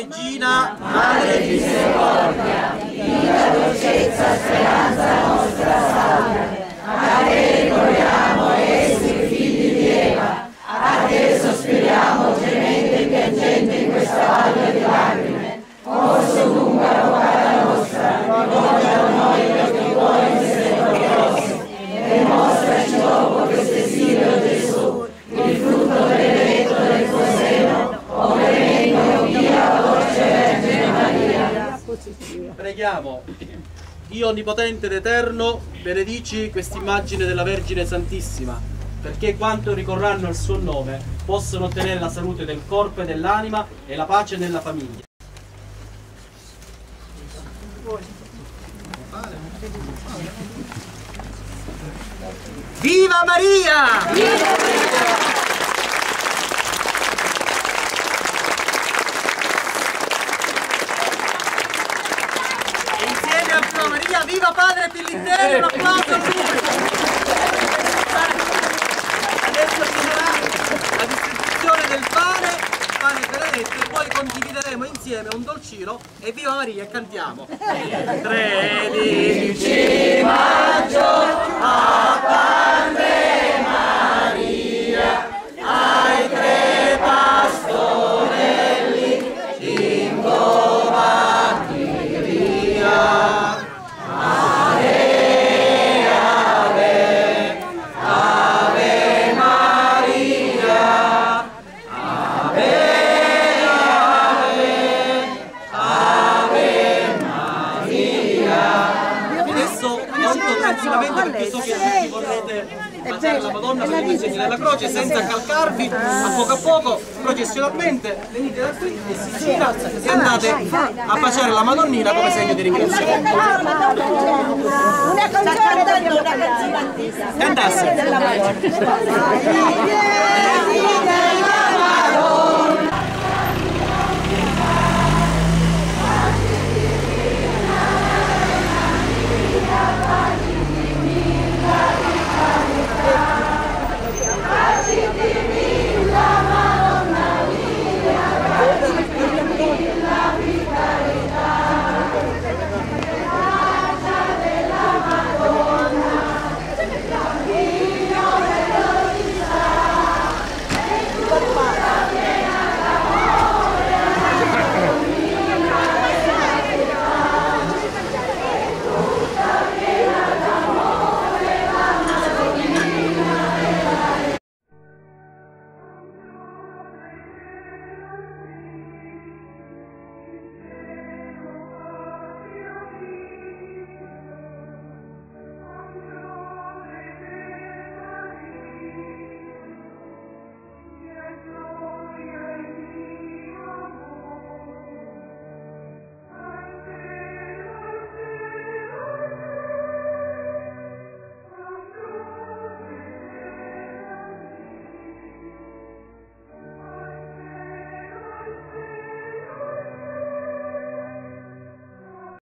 Regina, Madre di misericordia, vita, dolcezza, speranza nostra, salve. A te ricorriamo, esseri figli di Eva, a te sospiriamo, gemendo e piangendo in questa valle di lacrime. Orso lunga rocata nostra, ricorda a noi gli occhi tuoi misericordiosi, e mostraci dopo questo esilio Gesù, il frutto benedetto del tuo seno, o benedetto Dio, dolce Vergine Maria. Preghiamo. Dio Onnipotente ed Eterno, benedici quest'immagine della Vergine Santissima, perché quanto ricorranno al suo nome possono ottenere la salute del corpo e dell'anima e la pace nella famiglia. Viva Maria! Viva Maria! Maria, viva Padre Pillitelli, un applauso a lui! Adesso ci sarà la distribuzione del pane benedetto, e poi condivideremo insieme un dolcino e viva Maria e cantiamo. 13 maggio a Padre Maria, ai tre pastorelli ingobati via. Perché so che tutti vorrete baciare la Madonna per il segno della croce senza accalcarvi, a poco, processionalmente venite da qui e si gira e andate a baciare la Madonnina come segno di ringraziamento. Una canzone, Cantasse.